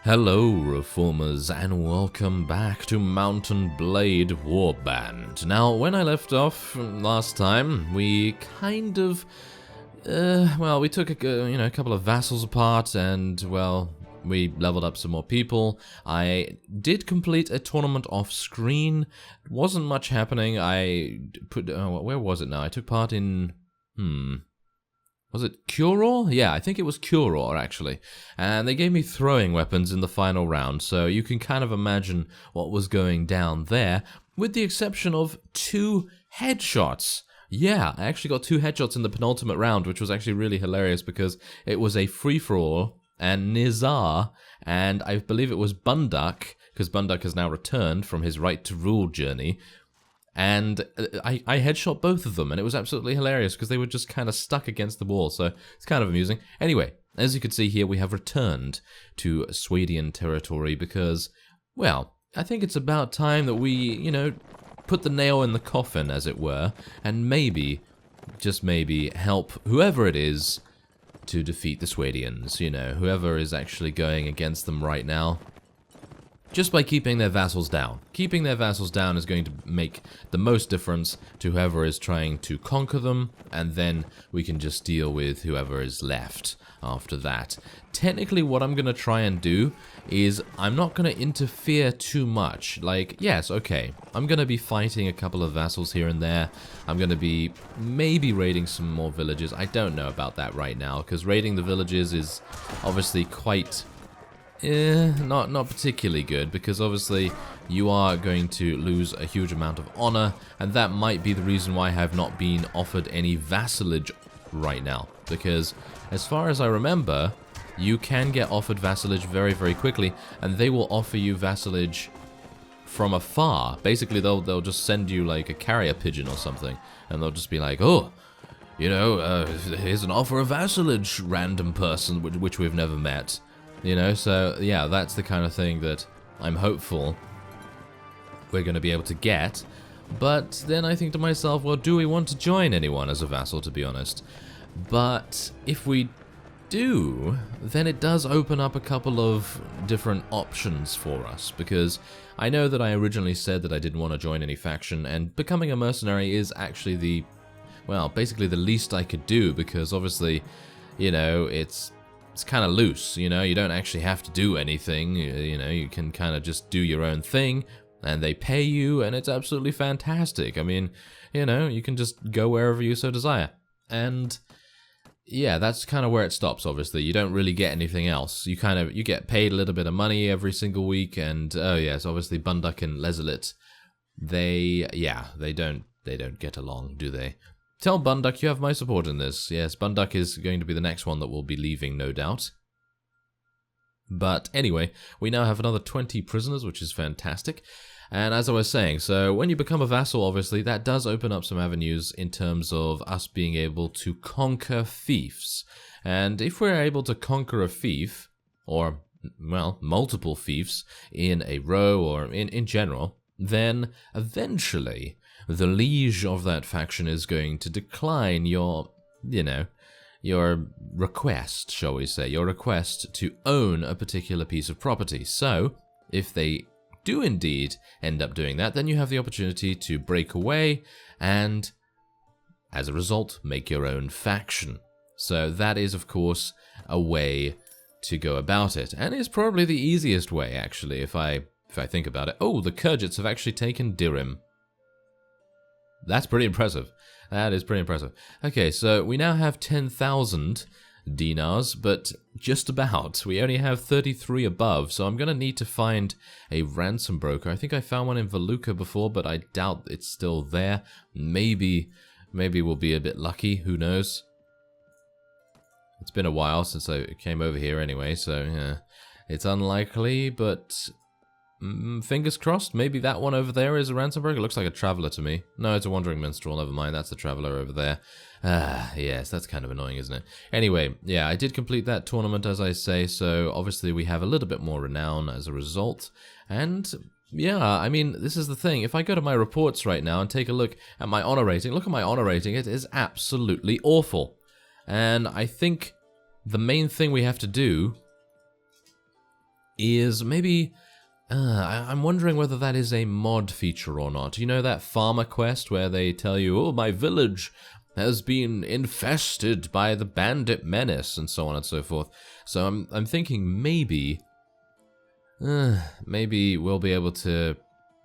Hello, Reformers, and welcome back to Mountain Blade Warband. Now, when I left off last time, we kind of, we took a couple of vassals apart, and, well, we leveled up some more people. I did complete a tournament off screen. Wasn't much happening. I put, where was it now? I took part in, was it CUR? Yeah, I think it was CUR, actually. And they gave me throwing weapons in the final round, so you can kind of imagine what was going down there, with the exception of 2 headshots. Yeah, I actually got 2 headshots in the penultimate round, which was actually really hilarious because it was a free-for-all, and Nizar, and I believe it was Bunduck, because Bunduck has now returned from his right to rule journey. And I headshot both of them, and it was absolutely hilarious because they were just kind of stuck against the wall, so it's kind of amusing. Anyway, as you can see here, we have returned to Swadian territory because, well, I think it's about time that we, put the nail in the coffin, as it were, and maybe, just maybe, help whoever it is to defeat the Swadians, whoever is actually going against them right now. Just by keeping their vassals down. Keeping their vassals down is going to make the most difference to whoever is trying to conquer them, and then we can just deal with whoever is left after that. Technically, what I'm going to try and do is I'm not going to interfere too much. Like, yes, okay, I'm going to be fighting a couple of vassals here and there. I'm going to be maybe raiding some more villages. I don't know about that right now, because raiding the villages is obviously quite... not particularly good, because obviously you are going to lose a huge amount of honor, and that might be the reason why I have not been offered any vassalage right now, because as far as I remember, you can get offered vassalage very, very quickly, and they will offer you vassalage from afar. Basically, they'll just send you like a carrier pigeon or something, and they'll just be like, oh, here's an offer of vassalage, random person, which we've never met. So, yeah, that's the kind of thing that I'm hopeful we're going to be able to get. But then I think to myself, well, do we want to join anyone as a vassal, to be honest? But if we do, then it does open up a couple of different options for us. Because I know that I originally said that I didn't want to join any faction, and becoming a mercenary is actually basically the least I could do, because obviously, it's kind of loose, you don't actually have to do anything, you can kind of just do your own thing, and they pay you, and it's absolutely fantastic. I mean, you can just go wherever you so desire. And, yeah, that's kind of where it stops, obviously. You don't really get anything else. You get paid a little bit of money every single week, and, oh yes, obviously Bunduck and Lezelit, they don't get along, do they? Tell Bunduck you have my support in this. Yes, Bunduck is going to be the next one that will be leaving, no doubt. But anyway, we now have another 20 prisoners, which is fantastic. And as I was saying, so when you become a vassal, obviously, that does open up some avenues in terms of us being able to conquer fiefs. And if we're able to conquer a fief, or, well, multiple fiefs in a row or in general, then eventually the liege of that faction is going to decline your request, shall we say, your request to own a particular piece of property. So, if they do indeed end up doing that, then you have the opportunity to break away and, as a result, make your own faction. So that is, of course, a way to go about it, and is probably the easiest way, actually, if I think about it. Oh, the Kurgits have actually taken Dirim. That's pretty impressive. That is pretty impressive. Okay, so we now have 10,000 dinars, but just about. We only have 33 above, so I'm going to need to find a ransom broker. I think I found one in Valuka before, but I doubt it's still there. Maybe we'll be a bit lucky, who knows? It's been a while since I came over here anyway, so yeah, it's unlikely, but... fingers crossed, maybe that one over there is a ransom broker. It looks like a traveller to me. No, it's a wandering minstrel, never mind, that's the traveller over there. Yes, that's kind of annoying, isn't it? Anyway, yeah, I did complete that tournament, as I say, so obviously we have a little bit more renown as a result. And, yeah, I mean, this is the thing. If I go to my reports right now and take a look at my honor rating, look at my honor rating, it is absolutely awful. And I think the main thing we have to do is maybe... I'm wondering whether that is a mod feature or not. You know that farmer quest where they tell you, oh, my village has been infested by the bandit menace, and so on and so forth. So I'm thinking maybe we'll be able to,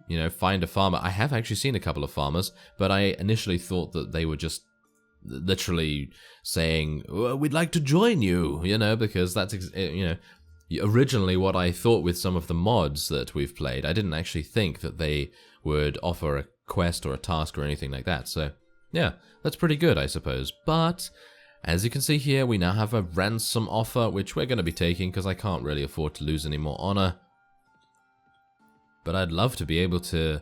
you know, find a farmer. I have actually seen a couple of farmers, but I initially thought that they were just literally saying, well, we'd like to join you, you know, because that's, you know, originally what I thought with some of the mods that we've played. I didn't actually think that they would offer a quest or a task or anything like that. So, yeah, that's pretty good, I suppose. But, as you can see here, we now have a ransom offer, which we're going to be taking because I can't really afford to lose any more honor. But I'd love to be able to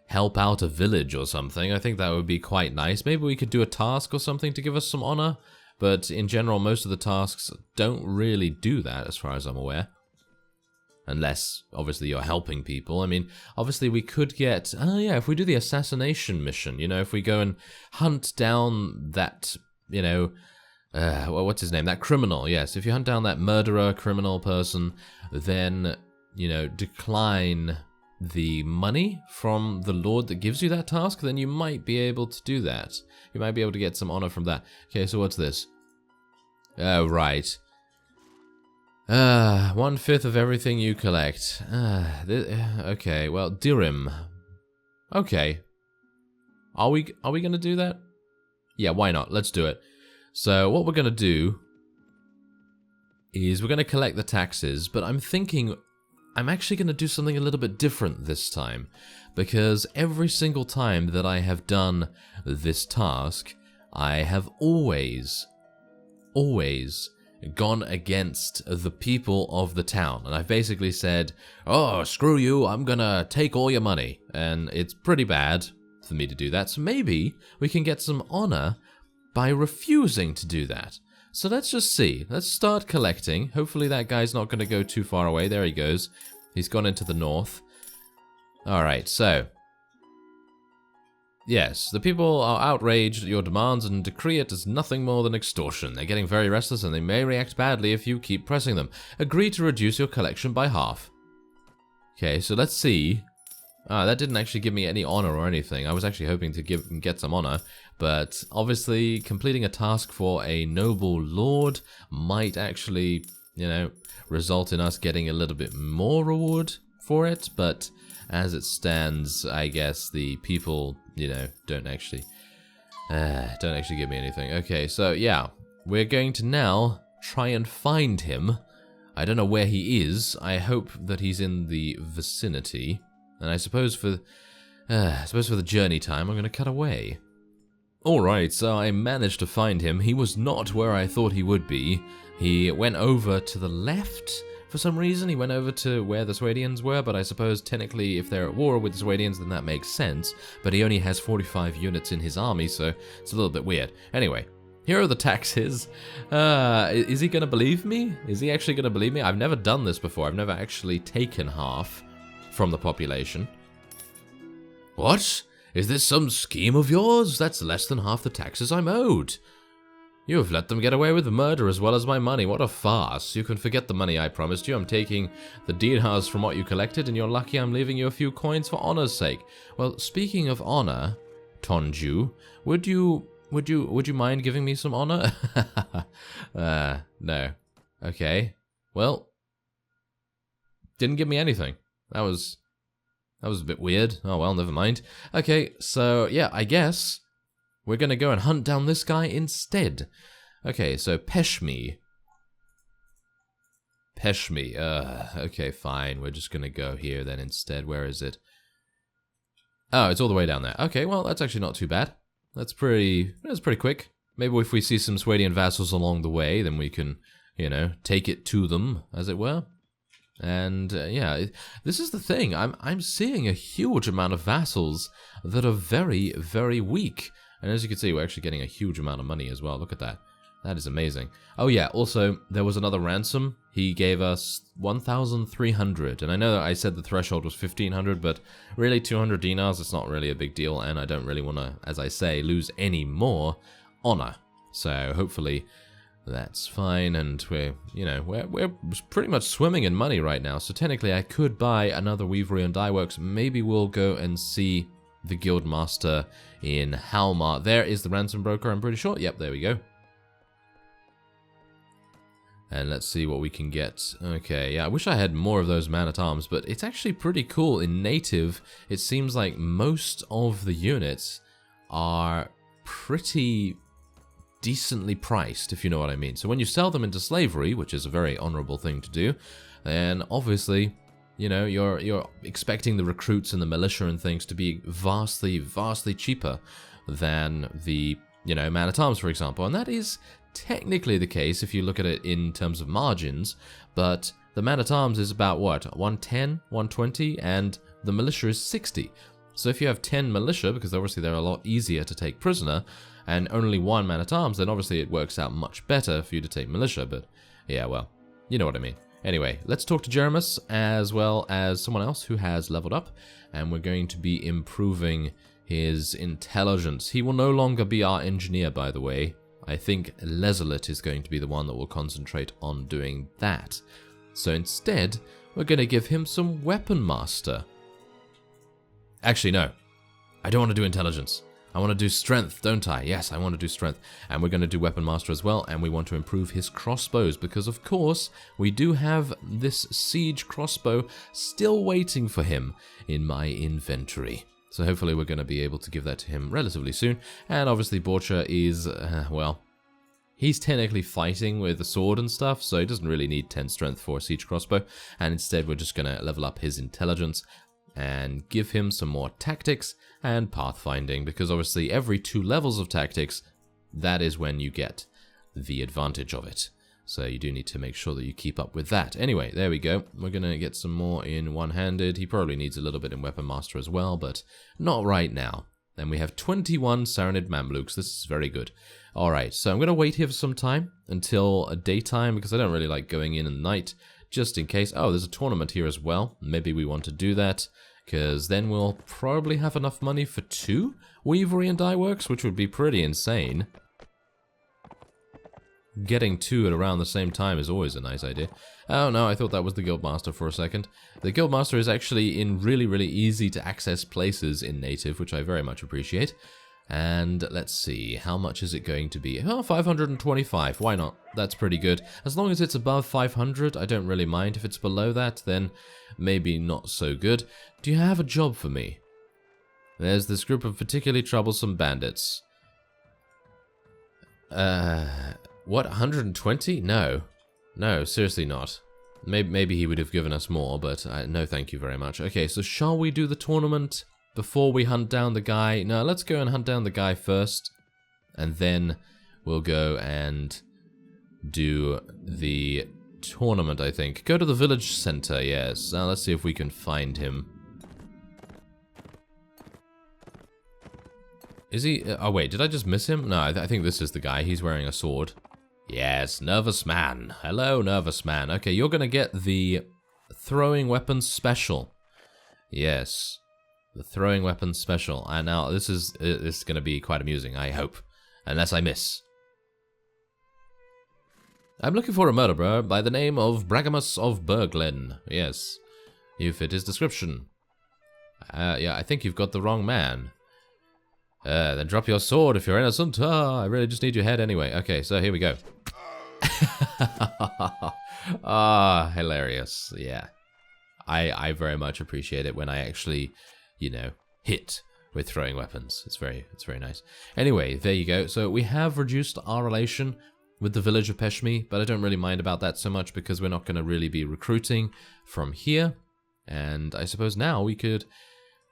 help out a village or something. I think that would be quite nice. Maybe we could do a task or something to give us some honor. But in general, most of the tasks don't really do that, as far as I'm aware. Unless, obviously, you're helping people. I mean, obviously, we could get... Oh, yeah, if we do the assassination mission, you know, if we go and hunt down that, you know... well, what's his name? That criminal, yes. If you hunt down that murderer, criminal person, then, you know, decline the money from the lord that gives you that task, then you might be able to do that. You might be able to get some honor from that. Okay, so what's this? Oh, right. 1/5 of everything you collect. Okay, well, dirham. Okay. Are we gonna do that? Yeah, why not? Let's do it. So, what we're gonna do is we're gonna collect the taxes, but I'm thinking I'm actually going to do something a little bit different this time, because every single time that I have done this task, I have always gone against the people of the town. And I've basically said, oh, screw you, I'm going to take all your money. And it's pretty bad for me to do that, so maybe we can get some honor by refusing to do that. So let's just see. Let's start collecting. Hopefully that guy's not going to go too far away. There he goes. He's gone into the north. Alright, so. Yes, the people are outraged at your demands and decree it as nothing more than extortion. They're getting very restless and they may react badly if you keep pressing them. Agree to reduce your collection by half. Okay, so let's see. That didn't actually give me any honor or anything. I was actually hoping to get some honor. But obviously, completing a task for a noble lord might actually, you know, result in us getting a little bit more reward for it. But as it stands, I guess the people, you know, don't actually give me anything. Okay, so yeah, we're going to now try and find him. I don't know where he is. I hope that he's in the vicinity. And I suppose for the journey time, I'm going to cut away. Alright, so I managed to find him. He was not where I thought he would be. He went over to the left for some reason. He went over to where the Swadians were, but I suppose technically if they're at war with the Swadians, then that makes sense. But he only has 45 units in his army, so it's a little bit weird. Anyway, here are the taxes. Is he going to believe me? Is he actually going to believe me? I've never done this before. I've never actually taken half from the population. What? Is this some scheme of yours? That's less than half the taxes I'm owed. You have let them get away with murder as well as my money. What a farce. You can forget the money I promised you. I'm taking the dinars from what you collected, and you're lucky I'm leaving you a few coins for honor's sake. Well, speaking of honor, Tonju, would you mind giving me some honor? No. Okay. Well, didn't give me anything. That was a bit weird. Oh well, never mind. Okay, so yeah, I guess we're gonna go and hunt down this guy instead. Okay, so Peshmi. Okay, fine. We're just gonna go here then instead. Where is it? Oh, it's all the way down there. Okay, well, that's actually not too bad. That's pretty quick. Maybe if we see some Swadian vassals along the way, then we can, you know, take it to them, as it were. And yeah, this is the thing. I'm seeing a huge amount of vassals that are very, very weak. And as you can see, we're actually getting a huge amount of money as well. Look at that. That is amazing. Oh yeah, also, there was another ransom. He gave us 1,300. And I know that I said the threshold was 1,500, but really 200 dinars, it's not really a big deal. And I don't really want to, as I say, lose any more honor. So hopefully That's fine, and we're pretty much swimming in money right now, so technically I could buy another weavery and dye works. Maybe we'll go and see the guild master in Halmar. There is the ransom broker, I'm pretty sure. Yep, there we go. And let's see what we can get. Okay, yeah, I wish I had more of those man-at-arms, but it's actually pretty cool. In native, it seems like most of the units are pretty decently priced, if you know what I mean. So when you sell them into slavery, which is a very honorable thing to do, then obviously, you're expecting the recruits and the militia and things to be vastly, vastly cheaper than the, man-at-arms, for example. And that is technically the case if you look at it in terms of margins, but the man-at-arms is about, what, 110, 120, and the militia is 60. So if you have 10 militia, because obviously they're a lot easier to take prisoner, and only 1 man-at-arms, then obviously it works out much better for you to take militia, but yeah, well, you know what I mean. Anyway, let's talk to Jeremus, as well as someone else who has leveled up, and we're going to be improving his intelligence. He will no longer be our engineer, by the way. I think Lezelet is going to be the one that will concentrate on doing that. So instead, we're going to give him some weapon master. Actually, no. I don't want to do intelligence. I want to do strength, don't I? Yes, I want to do strength. And we're going to do weapon master as well, and we want to improve his crossbows, because of course, we do have this siege crossbow still waiting for him in my inventory. So hopefully we're going to be able to give that to him relatively soon. And obviously Borcha is, well, he's technically fighting with a sword and stuff, so he doesn't really need 10 strength for a siege crossbow. And instead we're just going to level up his intelligence and give him some more tactics and pathfinding, because obviously every 2 levels of tactics, that is when you get the advantage of it. So you do need to make sure that you keep up with that. Anyway, there we go. We're going to get some more in one-handed. He probably needs a little bit in weapon master as well, but not right now. Then we have 21 Saranid Mamluks. This is very good. Alright, so I'm going to wait here for some time until daytime, because I don't really like going in at night, just in case. Oh, there's a tournament here as well. Maybe we want to do that, because then we'll probably have enough money for 2 weavery and dye works, which would be pretty insane. Getting 2 at around the same time is always a nice idea. Oh no, I thought that was the Guildmaster for a second. The Guildmaster is actually in really, really easy to access places in native, which I very much appreciate. And let's see, how much is it going to be? Oh, 525, why not? That's pretty good. As long as it's above 500, I don't really mind. If it's below that, then maybe not so good. Do you have a job for me? There's this group of particularly troublesome bandits. What, 120? No. No, seriously not. Maybe he would have given us more, but no thank you very much. Okay, so shall we do the tournament before we hunt down the guy? No, let's go and hunt down the guy first, and then we'll go and do the tournament, I think. Go to the village center, yes. Now let's see if we can find him. Is he... oh wait, did I just miss him? No, I think this is the guy. He's wearing a sword. Yes, nervous man. Hello, nervous man. Okay, you're gonna get the throwing weapons special. Yes, the throwing weapons special. And now this is gonna be quite amusing, I hope. Unless I miss. I'm looking for a murderer by the name of Bragamus of Berglen. Yes, you fit his description. Yeah, I think you've got the wrong man. Then drop your sword if you're innocent. I really just need your head anyway. Okay, so here we go. Ah, hilarious. Yeah. I very much appreciate it when I actually, you know, hit with throwing weapons. It's very nice. Anyway, there you go. So we have reduced our relation with the village of Peshmi, but I don't really mind about that so much because we're not going to really be recruiting from here. And I suppose now we could...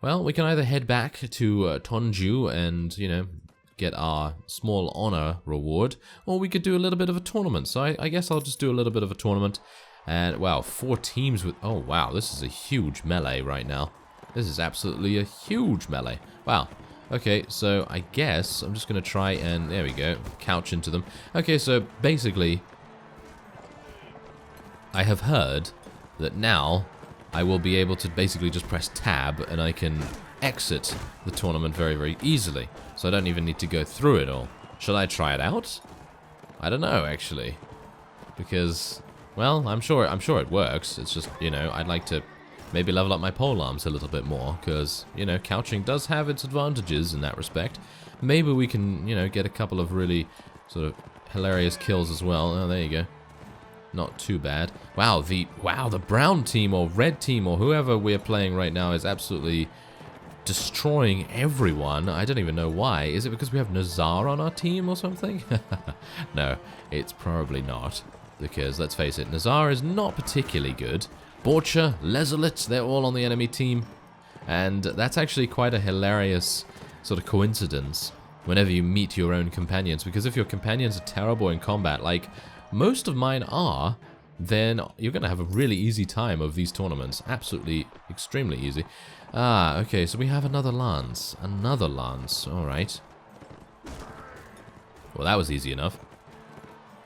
well, we can either head back to Tonju and, you know, get our small honor reward, or we could do a little bit of a tournament. So I guess I'll just do a little bit of a tournament. And, wow, 4 teams with... oh, wow, this is a huge melee right now. This is absolutely a huge melee. Wow. Okay, so I guess I'm just going to try and... there we go. Couch into them. Okay, so basically, I have heard that now I will be able to basically just press tab and I can exit the tournament very, very easily. So I don't even need to go through it all. Shall I try it out? I don't know, actually. Because, well, I'm sure it works. It's just, you know, I'd like to maybe level up my pole arms a little bit more, because, you know, couching does have its advantages in that respect. Maybe we can, you know, get a couple of really sort of hilarious kills as well. Oh, there you go. Not too bad. Wow, the brown team or red team or whoever we're playing right now is absolutely destroying everyone. I don't even know why. Is it because we have Nazar on our team or something? No, it's probably not. Because, let's face it, Nazar is not particularly good. Borcha, Lezolit, they're all on the enemy team. And that's actually quite a hilarious sort of coincidence whenever you meet your own companions. Because if your companions are terrible in combat, like most of mine are, then you're going to have a really easy time of these tournaments. Absolutely, extremely easy. Ah, okay, so we have another lance. Another lance, alright. Well, that was easy enough.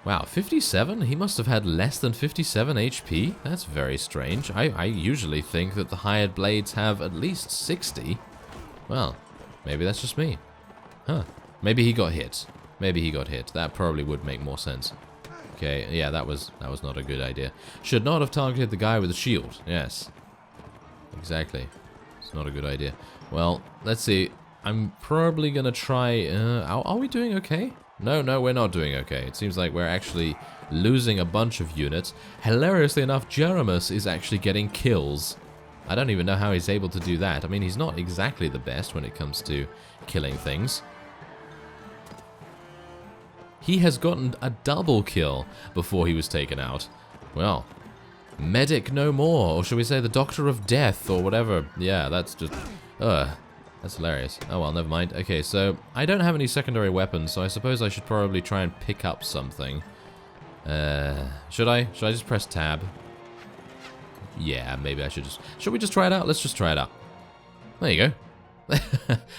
Wow, 57? He must have had less than 57 HP? That's very strange. I usually think that the hired blades have at least 60. Well, maybe that's just me. Huh. Maybe he got hit. Maybe he got hit. That probably would make more sense. Okay, yeah, that was not a good idea. Should not have targeted the guy with the shield. Yes. Exactly. It's not a good idea. Well, let's see. I'm probably gonna try... are we doing okay? No, we're not doing okay. It seems like we're actually losing a bunch of units. Hilariously enough, Jeremus is actually getting kills. I don't even know how he's able to do that. I mean, he's not exactly the best when it comes to killing things. He has gotten a double kill before he was taken out. Well, medic no more, or shall we say the Doctor of Death, or whatever. Yeah, that's just... that's hilarious. Oh well, never mind. Okay, so I don't have any secondary weapons, so I suppose I should probably try and pick up something. Should I? Should I just press tab? Yeah, maybe I should just... Should we just try it out? Let's just try it out. There you go.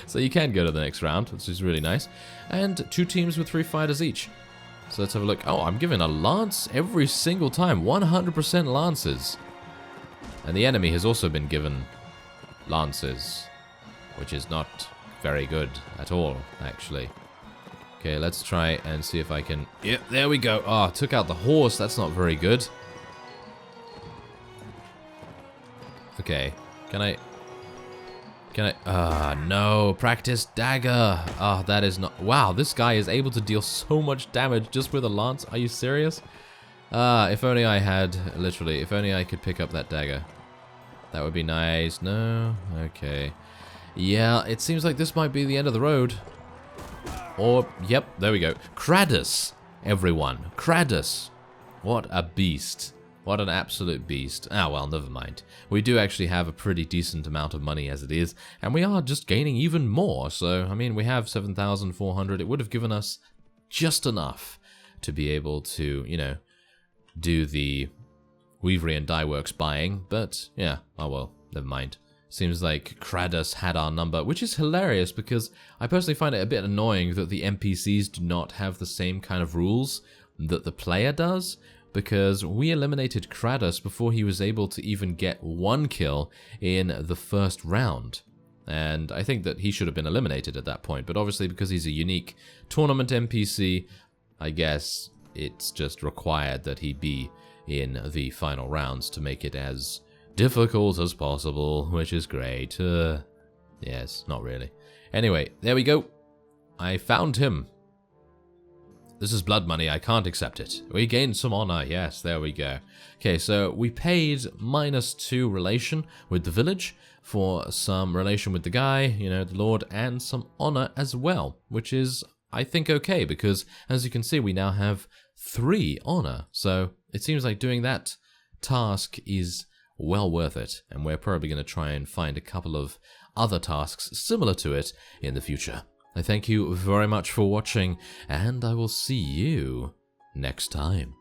So you can go to the next round, which is really nice. And 2 teams with 3 fighters each. So let's have a look. Oh, I'm giving a lance every single time. 100% lances. And the enemy has also been given lances, which is not very good at all, actually. Okay, let's try and see if I can... Yep, there we go. Oh, took out the horse. That's not very good. Okay, can I... no, practice dagger. That is not... Wow, this guy is able to deal so much damage just with a lance. Are you serious? If only I had, literally, if only I could pick up that dagger. That would be nice. No? Okay. Yeah, it seems like this might be the end of the road. Or, yep, there we go. KRADUS, everyone. KRADUS. What a beast. What an absolute beast. Ah, well, never mind. We do actually have a pretty decent amount of money as it is, and we are just gaining even more. So, I mean, we have 7,400. It would have given us just enough to be able to, you know, do the Weavery and Dyeworks buying. But, yeah, oh well, never mind. Seems like KRADUS had our number, which is hilarious because I personally find it a bit annoying that the NPCs do not have the same kind of rules that the player does. Because we eliminated KRADUS before he was able to even get 1 kill in the first round. And I think that he should have been eliminated at that point. But obviously because he's a unique tournament NPC, I guess it's just required that he be in the final rounds to make it as difficult as possible, which is great. Yes, not really. Anyway, there we go. I found him. This is blood money, I can't accept it. We gained some honor, yes, there we go. Okay, so we paid -2 relation with the village for some relation with the guy, you know, the lord, and some honor as well, which is, I think, okay, because as you can see, we now have 3 honor. So it seems like doing that task is well worth it, and we're probably going to try and find a couple of other tasks similar to it in the future. I thank you very much for watching, and I will see you next time.